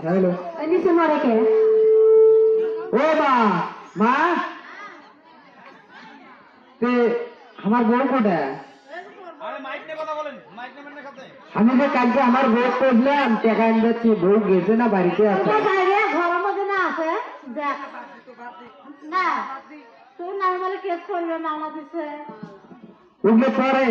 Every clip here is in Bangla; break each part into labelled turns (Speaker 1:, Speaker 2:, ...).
Speaker 1: হ্যালো
Speaker 2: নিচে মারে কে?
Speaker 1: ও মা তে আমার বউ কোটা? আমি যে কালকে আমার বউ করলাম টাকা আনছি, বউ গেছে না বাড়িতে আছে?
Speaker 2: ঘরের মধ্যে না আছে না, তুই নর্মালি কেস করবে মামলা দিছে
Speaker 1: উঠলে পরে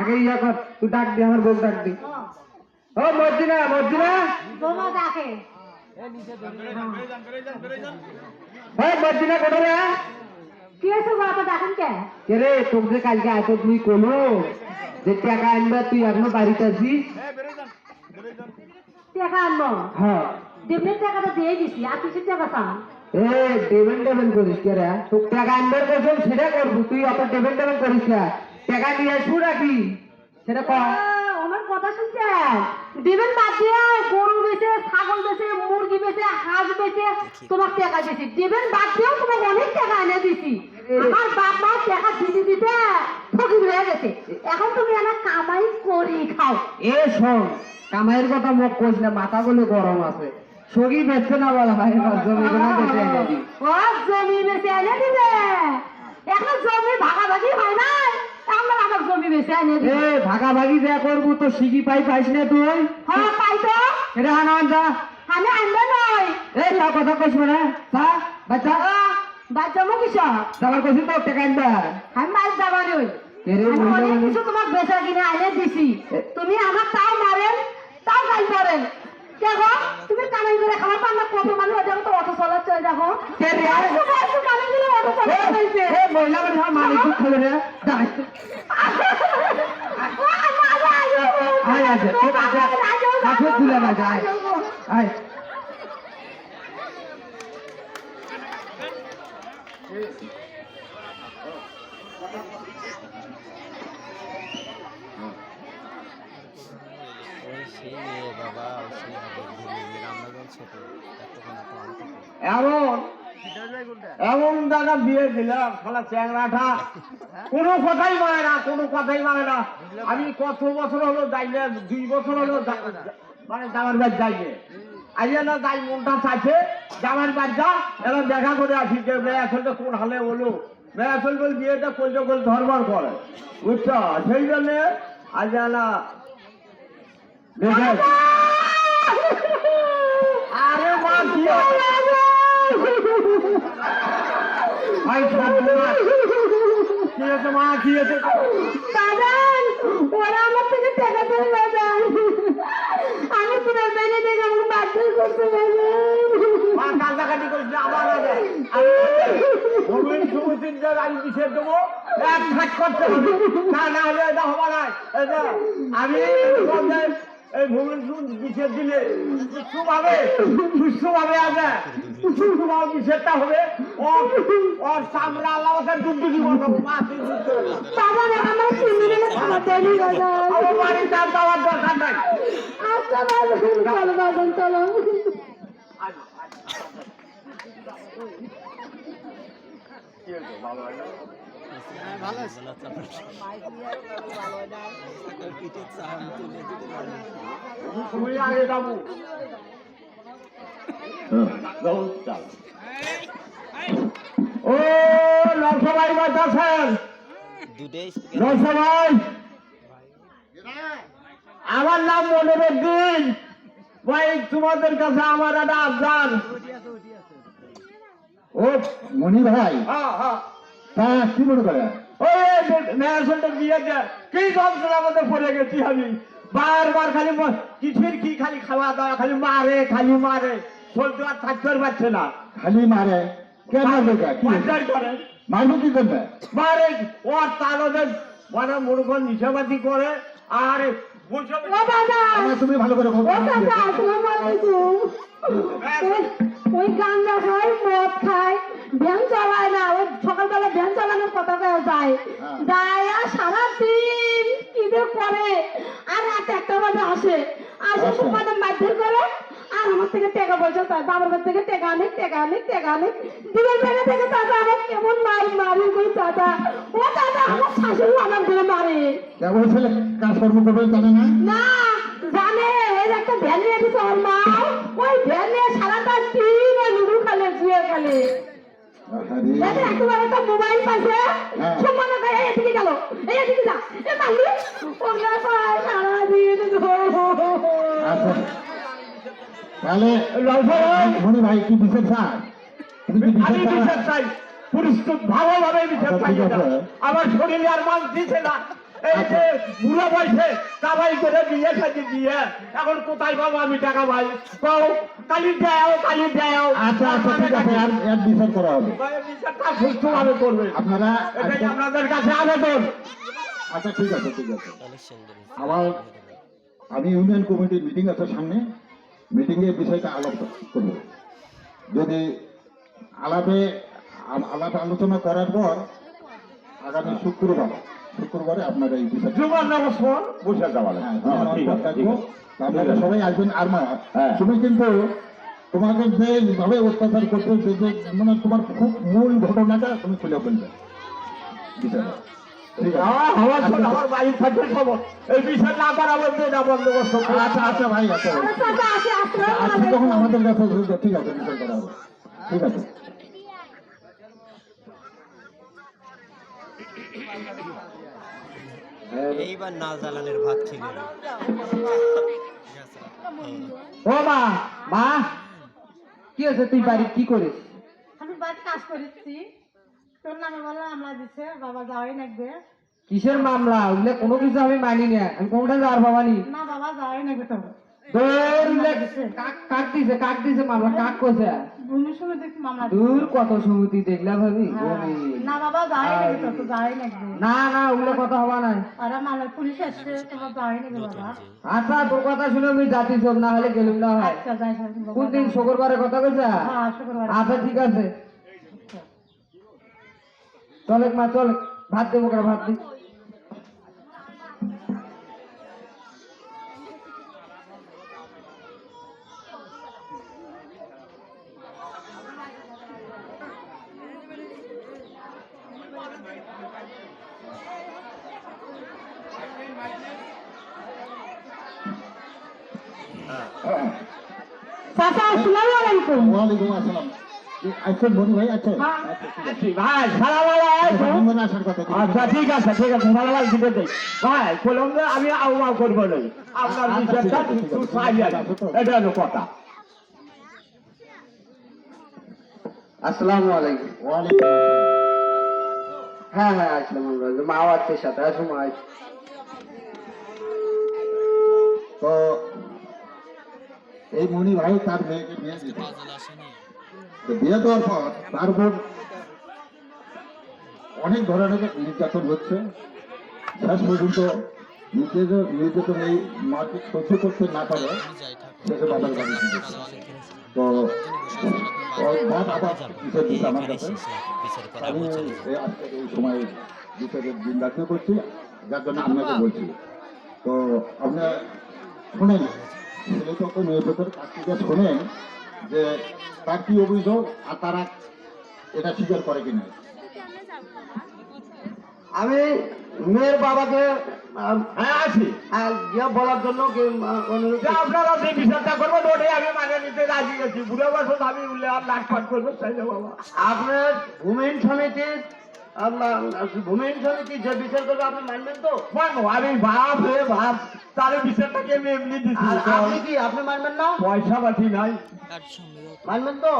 Speaker 1: আগে ইয়া কর, তুই ডাক দি, আমার বউ ডাক দি। ও মর্জিনা
Speaker 2: বোমা ডাকে
Speaker 1: মর্জিনা কোটা রে?
Speaker 2: কি হয়েছে বাবা ডাকেন কে?
Speaker 1: কে রে তোকে কালকে এত তুই কলো যে টাকা আনবা, তুই এখনো বাড়িতে আছিস?
Speaker 2: টাকা আনবো?
Speaker 1: হ্যাঁ।
Speaker 2: ডিমের টাকাটা দিয়ে দিছি, আর কিসের টাকা চান?
Speaker 1: এ ডেভেন করিস কে রে? তোর টাকা আনবার কসম সেটা করবো, তুই অত ডেভেন করিস না। টাকা নিয়ে আসবো নাকি সেটা কর।
Speaker 2: ওনার কথা শুনছেন? ডিমের বাদ দিয়ে গরু বেচে, ছাগল বেচে, মুরগি বেচে, হাঁস বেচে তোমার টাকা দিছি। ডিমের বাদ দিয়েও তোমাকে অনেক টাকা এনে দিছি। আমার বাপ মা টাকা দিতে দিতে ফকির হয়ে গেছে, এখন তুমি এনে কামাই করি খাও।
Speaker 1: এ শোন, কামাইয়ের কথা মুখ কইস না, মাথা গুলো গরম আছে। সগি বেচছে না বলা ভাই, জমিগুলো বেচে এনে দি।
Speaker 2: ও জমি বেচে এনে দিবে? এখন জমি ভাগাভাগি হয় না, আমরা আমার জমি বেচে এনে দিবে।
Speaker 1: এ ভাগাভাগি যা করবো তো সিগি পাইস না তুই?
Speaker 2: হ্যাঁ পাই তো।
Speaker 1: এটা হানান যা।
Speaker 2: আমি আনবে নয়।
Speaker 1: এ তা কথা কইস না তা বাচ্চা
Speaker 2: বাচ্চা মুখ কিসব?
Speaker 1: তারপর কইছিস তো টাকা আনবা।
Speaker 2: আমি মাছ যাবানি ওই অনেক কিছু তোমার বেচা কিনে এনে দিছি, তুমি আমার তাও মারেন তাও গাল করেন। দেখো তুমি কামাই করে খাবার পান না, কত মানুষ দেখো তো অটো চলাচ্ছে, দেখো কামাই করে অটো চলাচ্ছে।
Speaker 1: মহিলা মানে খুব খেলে রে আয় আছে কাছে তুলে না যায় আয়। এমন দাদা বিয়ে দিলাম শালা চ্যাংরাটা কোনো কথাই মানে না। আমি কত বছর হলো যাইলে, 2 বছর হলো মানে জামার বাড়ি যাইলে, আইয়া না যাই মনটা চাইছে জামার বাড়ি যা এবার দেখা করে আসি যে মেয়ে আসলে কোন হালে বলো, মেয়ে আসল বল বিয়েটা করলে ধরবার করে, বুঝছো? সেই জন্য আজ না আরে মা কি মা কি আছে?
Speaker 2: ওরা আমার থেকে টাকা তুলে বাজান, আমি তোমার বেড়ে দেখে আমাকে বাধ্য করতে
Speaker 1: কান্দাকাটি করিস আমার আমি বিষের দেবো, এক ঠাক করতে হবে, না হলে এটা হবা না। আমি এই ভূমির বিষের দিলে সুস্থভাবে আগে সুস্থভাবে বিষেরটা হবে, ওর চামড়া আল্লাহ ডুবি দিব আমার বাড়ির চাপ দেওয়ার দরকার নাই।
Speaker 2: আচ্ছা চলো বাজান চলো।
Speaker 1: তুমি আগে যাবো ও নরসভাই বাজাছেন, নরসভাই আমার নাম মনিরুদ্দিন ভাই, তোমাদের কাছে আমার একটা আবদার। ও মনি ভাই, হ্যাঁ কি মনে করে? ওই মেয়ার বিয়ে কি যন্ত্রণার মধ্যে পড়ে গেছি আমি, বারবার খালি কিছুর কি খালি খাওয়া দাওয়া খালি মারে চলতে আর থাকতে পারছে না, খালি মারে। কেন করে মারবো কি করবে? মারে ওর তার ওদের মানে মনে কর নিশাবাদি করে আর তুমি ভালো করে
Speaker 2: ওই গাঞ্জা খায়, মদ খায়, ভ্যান চালায় না, ওই সকালবেলা ভ্যান চালানোর কথা যায় আর সারাদিন কি করে, আর রাত 1টা বাজে আসে তোমাদের মারধর করে, আর আমার থেকে টাকা পয়সা চায়, বাবার কাছ থেকে টাকা আনে দিনের বেলা থেকে দাদা আমার কেমন মারি কই দাদা, ও দাদা আমার শাশুড়ি আমার ধরে মারে।
Speaker 1: ছেলে কাজকর্ম করবে জানে না?
Speaker 2: না জানে, এর একটা ভ্যান রেখেছে ওর মা, ওই পারে দেখেন একবার একটা মোবাইল পাইছে সম্মান করে এদিকে গেল এই এদিকে যা এ মালি ওরা পায় সারা দিন
Speaker 3: আচ্ছা তাহলে মনি ভাই কি বিচার চান তুমি কি
Speaker 1: আমি
Speaker 3: বিচার
Speaker 1: বিচার
Speaker 3: চান
Speaker 1: চাই পুলিশ তো ভালোভাবে বিচার
Speaker 3: আচ্ছা,
Speaker 1: চাই
Speaker 3: ঠিক আছে।
Speaker 1: আমার শরীরে আর মান দিছে না এই যে বুড়ো বয়সে কামাই করে বিয়ে সাজি দিয়ে এখন কোথায় পাবো আমি টাকা ভাই কও কালি দেও
Speaker 3: আচ্ছা আচ্ছা ঠিক আছে আর বিচার করা হবে
Speaker 1: বিচারটা সুস্থভাবে করবে
Speaker 3: আপনারা
Speaker 1: এটাই আপনাদের কাছে আবেদন।
Speaker 3: আচ্ছা ঠিক আছে আমার আমি ইউনিয়ন কমিটির মিটিং আছে সামনে মিটিংয়ে বিষয়টা আলাপ করব যদি আলাপে আলোচনা করার পর আগামী শুক্রবারে আপনারা এই বিষয়টা
Speaker 1: জুমার নামাজ পর বসে যাওয়া
Speaker 3: হ্যাঁ,
Speaker 1: লাগবে ঠিক আছে, ঠিক আছে।
Speaker 3: আপনারা সবাই আসবেন আর মা
Speaker 1: হ্যাঁ।
Speaker 3: তুমি কিন্তু তোমাকে যেভাবে অত্যাচার করতে মানে তোমার খুব মূল ঘটনাটা তুমি খুলে বলবে বিষয়টা ঠিক আছে
Speaker 1: আমার বাড়ির থাকবে খবর এই বিষয় না করা বলতে না বন্দোবস্ত
Speaker 3: আচ্ছা আচ্ছা ভাই আচ্ছা ভাই
Speaker 2: আচ্ছা আচ্ছা আসে আসসালামু
Speaker 3: আজকে তখন
Speaker 2: আলাইকুম
Speaker 3: আমাদের কাছে ঠিক আছে বিষয় করা হবে ঠিক আছে
Speaker 4: এইবার না জ্বালানের ভাত ছিল
Speaker 1: ও মা মা কি হয়েছে তুই বাড়ি কি করিস
Speaker 2: আমি বাড়ি কাজ করেছি তোর নামে বলে মামলা দিছে বাবা যাওয়াই লাগবে
Speaker 1: কিসের মামলা উল্লেখ কোনো কিছু আমি মানি না আমি কোনটা যাওয়ার বাবানি
Speaker 2: না বাবা যাওয়াই লাগবে তো
Speaker 1: কাক দিছে মামলা কাক কইছে
Speaker 2: ভূমির সময় দেখি মামলা
Speaker 1: দূর কত সমিতি দেখলা ভাবি
Speaker 2: না বাবা যাওয়াই লাগবে তো যাওয়াই লাগবে
Speaker 1: না না ওগুলো কথা হবা নাই
Speaker 2: ওরা মামলা পুলিশ আসছে তোমার যাওয়াই লাগবে বাবা
Speaker 1: আচ্ছা তোর কথা শুনে আমি জাতি সব না হলে গেলুম না হয়
Speaker 2: আচ্ছা যাই বাবা
Speaker 1: কোন দিন শুক্রবারে কথা কইছা
Speaker 2: হ্যাঁ শুক্রবার
Speaker 1: আচ্ছা ঠিক আছে চলে মা চল ভাত দেবো করে ভাত দি
Speaker 2: চাচা আসসালামু আলাইকুম
Speaker 3: ওয়ালাইকুম আসসালাম আচ্ছা মনি ভাই আচ্ছা
Speaker 1: ভাই সালাম আলাইকুম
Speaker 3: সুন্দর আসার কথা
Speaker 1: আচ্ছা ঠিক আছে ধন্যবাদ দিতে দেই ভাই কলমে আমি আউমাও করবো না আপনার বিচারটা একটু চাই আর কি। এটা হলো কথা আসসালামু আলাইকুম
Speaker 3: ওয়ালাইকুম
Speaker 1: হ্যাঁ আসলাম আমরা মা আত্মীয় সাথে আসুন
Speaker 3: তো এই মনি ভাই তার মেয়েকে বিয়ে দিতে তো বিয়ে দেওয়ার পর তার উপর অনেক ধরনের নির্যাতন হচ্ছে শেষ পর্যন্ত নির্যাতন এই মাকে সহ্য করতে না পারে শেষে বাবার বাড়ি দিয়েছে তো ওর বাপ আবার বিচার দিচ্ছে আমার কাছে আমি আজকে এই সময় বিচারের দিন দাখিল করছি যার জন্য আপনাকে বলছি তো আপনার শোনেন ছেলে তো মেয়ের ভেতর কাছ থেকে শোনেন যে তার কি অভিযোগ আর তারা এটা স্বীকার করে কিনা
Speaker 1: আমি মেয়ের বাবাকে হ্যাঁ আছি গিয়ে বলার জন্য আপনারা যে বিচারটা করবেন ওটাই আমি মানে নিতে রাজি আছি বুড়ো বছর আমি উল্লে আর লাখ পাট করবো চাইলে বাবা
Speaker 5: আপনার ভূমিহীন সমিতির ভূমিহীন সমিতি যে বিচার করবে আপনি মানবেন তো
Speaker 1: মানো আমি ভাব রে ভাব তার বিচারটাকে আমি এমনি দিচ্ছি
Speaker 5: আর আপনি কি আপনি মানবেন না
Speaker 1: পয়সা পাতি নাই
Speaker 5: মানবেন তো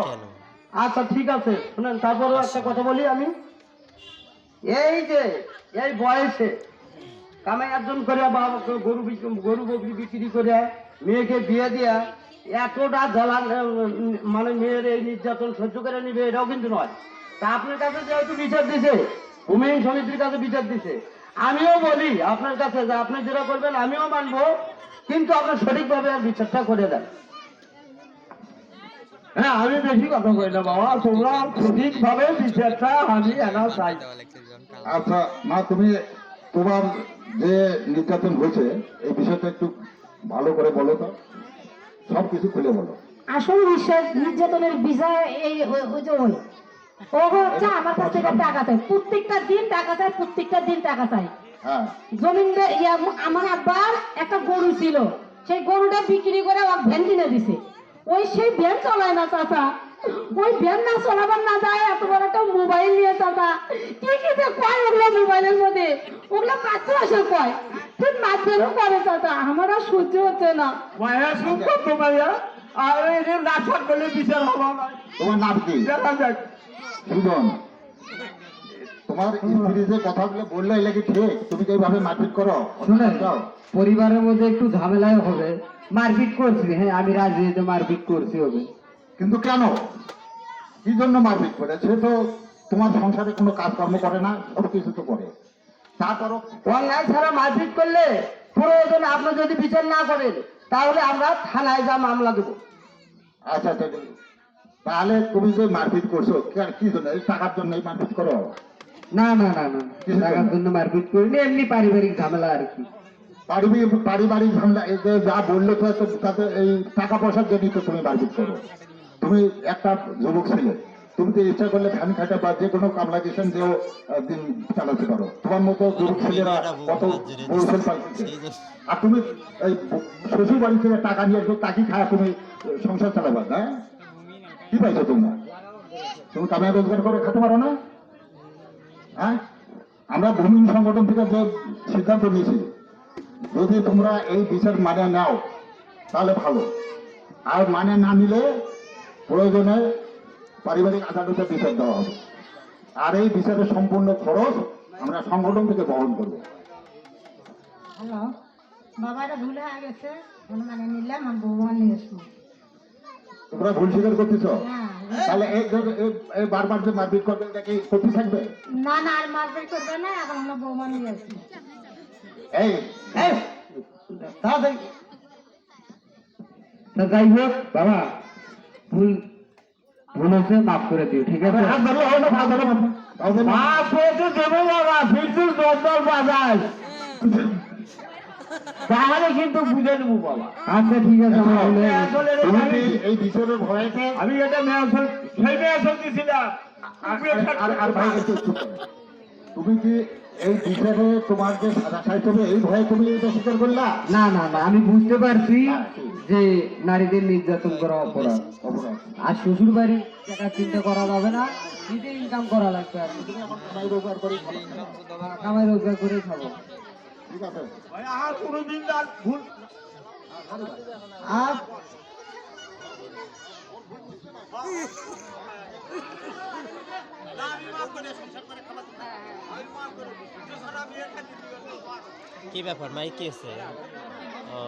Speaker 5: আচ্ছা ঠিক আছে শুনেন তারপরেও একটা কথা বলি আমি এই যে এই বয়সে কামাই অর্জন করে বা গরু বকরি বিক্রি করে মেয়েকে বিয়ে দিয়া এতটা জ্বালান মানে মেয়ের এই নির্যাতন সহ্য করে নিবে এটাও কিন্তু নয় তা আপনার কাছে যেহেতু বিচার দিছে ভূমিহীন সমিতির কাছে বিচার দিছে আমিও বলি আপনার কাছে যে আপনি যেটা করবেন আমিও মানবো কিন্তু আপনার সঠিকভাবে আর বিচারটা করে দেন
Speaker 1: হ্যাঁ আমি বেশি কথা কই না বাবা তোমরা সঠিকভাবে বিচারটা আমি এনা চাই
Speaker 3: আচ্ছা মা তুমি তোমার যে নির্যাতন হয়েছে এই বিষয়টা একটু ভালো করে বলো তো সব কিছু খুলে বলো
Speaker 2: আসল বিশ্বাস নির্যাতনের বিষয় এই ওই যে ওই ও হচ্ছে আমার কাছ থেকে টাকা চাই প্রত্যেকটা দিন টাকা চাই প্রত্যেকটা দিন টাকা চাই
Speaker 3: হ্যাঁ
Speaker 2: জমিনটা আমার আব্বার একটা গরু ছিল সেই গরুটা বিক্রি করে ও ভ্যান কিনে দিছে ওই সেই ভ্যান চলায় না চাচা ওই ভ্যান না চলাবার না যায় এত বড় একটা মোবাইল নিয়ে চাচা কি কি যে কয় ওগুলো মোবাইলের মধ্যে ওগুলো কাছে আসে কয় ঠিক মাঝেরও করে চাচা আমার আর সহ্য হচ্ছে না
Speaker 1: মায়া শুনতো তোমায়া আর এই যে নাটক করলে বিচার হলো না
Speaker 3: তোমার নাম কি?
Speaker 1: দেখা যাক
Speaker 3: সুজন, তোমার স্ত্রী যে কথাগুলো বললে এগুলো কি ঠিক? তুমি কি এইভাবে মারপিট করো?
Speaker 5: শুনেন
Speaker 3: যাও।
Speaker 5: পরিবারের মধ্যে একটু ঝামেলাই হবে, মারপিট করছি, হ্যাঁ আমি রাজি হতে মারপিট করছি হবে।
Speaker 3: কিন্তু কেন, কি জন্য মারপিট করে? সে তো তোমার সংসারে কোনো কাজকর্ম করে না, সব কিছু তো করে, তারপরও
Speaker 5: অন্যায় ছাড়া মারপিট করলে প্রয়োজন আপনি যদি বিচার না করেন তাহলে আমরা থানায় যা মামলা দেবো।
Speaker 3: আচ্ছা আচ্ছা, তাহলে তুমি যে মারপিট করছো কি জন্য? এই টাকার জন্য এই মারপিট করো?
Speaker 5: না না না না, টাকার জন্য মারপিট করিনি, এমনি পারিবারিক ঝামেলা আর কি।
Speaker 3: পারিবারিক ঝামেলা, এই যে যা বললে তো তাতে এই টাকা পয়সার জন্যই তো তুমি মারপিট করো। তুমি একটা যুবক ছেলে, তুমি তো ইচ্ছা করলে ধান খাটা বা যে কোনো কামলাইজেশন দিয়েও দিন চালাতে পারো। তোমার মতো যুবক ছেলেরা কত বলছেন পাইছে, আর তুমি এই শ্বশুর বাড়ি থেকে টাকা নিয়ে একটু তাকি খায় তুমি সংসার চালাবা, হ্যাঁ? কি পাইছো তোমরা? তুমি কামাই রোজগার করে খেতে পারো না? হ্যাঁ, আমরা ভূমিহীন সংগঠন থেকে যে সিদ্ধান্ত নিয়েছি, যদি তোমরা এই বিচার মানে নাও তাহলে ভালো, আর মানে না নিলে প্রয়োজনে পারিবারিক আদালতে বিচার দেওয়া হবে, আর এই বিচারের সম্পূর্ণ খরচ আমরা সংগঠন থেকে বহন করবো।
Speaker 2: হ্যালো বাবা এটা ভুল হয়ে গেছে মানে নিলাম আমার বৌমা নিয়ে এসো
Speaker 3: তোমরা ভুল স্বীকার করতেছ,
Speaker 2: হ্যাঁ
Speaker 3: তাহলে এই বারবার যে মারপিট করবে এটা কি করতে থাকবে?
Speaker 2: না না আর মারপিট করবে না এখন আমরা বৌমা নিয়ে আসি
Speaker 3: এই
Speaker 5: এই, তাড়াতাড়ি। তা যাই হোক বাবা, ভুল ভুল হয়েছে, মাফ করে দিও, ঠিক আছে?
Speaker 3: হাত ধরো, হয় না, হাত ধরো, হাত ধরো।
Speaker 1: মাপ হয়েছে দেবো বাবা ফিরতুল দরদর বাজার তাহলে কিন্তু বুঝে নেবো বাবা
Speaker 5: আচ্ছা ঠিক আছে, আমার ভুল হয়ে গেছে।
Speaker 1: আসলে
Speaker 3: তুমি কি এই বিচারের ভয়তে
Speaker 1: আমি এটা মেয়ে সেই মেয়ে দিছিলাম
Speaker 3: আর ভাই একটু চুপ করো। তুমি কি এই বিচারে তোমার যে সাজা খাইতে হবে এই ভয়ে তুমি এটা স্বীকার করলা?
Speaker 5: না না না, আমি বুঝতে পারছি
Speaker 3: হ্যাঁ, ঠিক।
Speaker 5: যে নারীদের নির্যাতন করা অপরাধ,
Speaker 3: অপরাধ।
Speaker 5: আর শ্বশুর বাড়ির টাকা চিন্তা করা যাবে না, নিজে ইনকাম করা লাগবে, আর
Speaker 3: তুমি এখন কামাই রোজগার করে খাও।
Speaker 5: কামাই রোজগার করে খাবো।
Speaker 3: ঠিক আছে?
Speaker 1: আর কোনোদিন আর ভুল
Speaker 5: আর
Speaker 4: কি ব্যাপার মাইক কি আছে? ও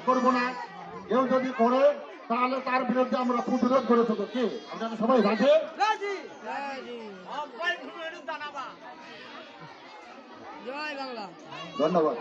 Speaker 3: করবো না, কেউ যদি করে তাহলে তার বিরুদ্ধে আমরা প্রতিরোধ করে থাকবো। কি আপনারা সবাই রাজি? ধন্যবাদ।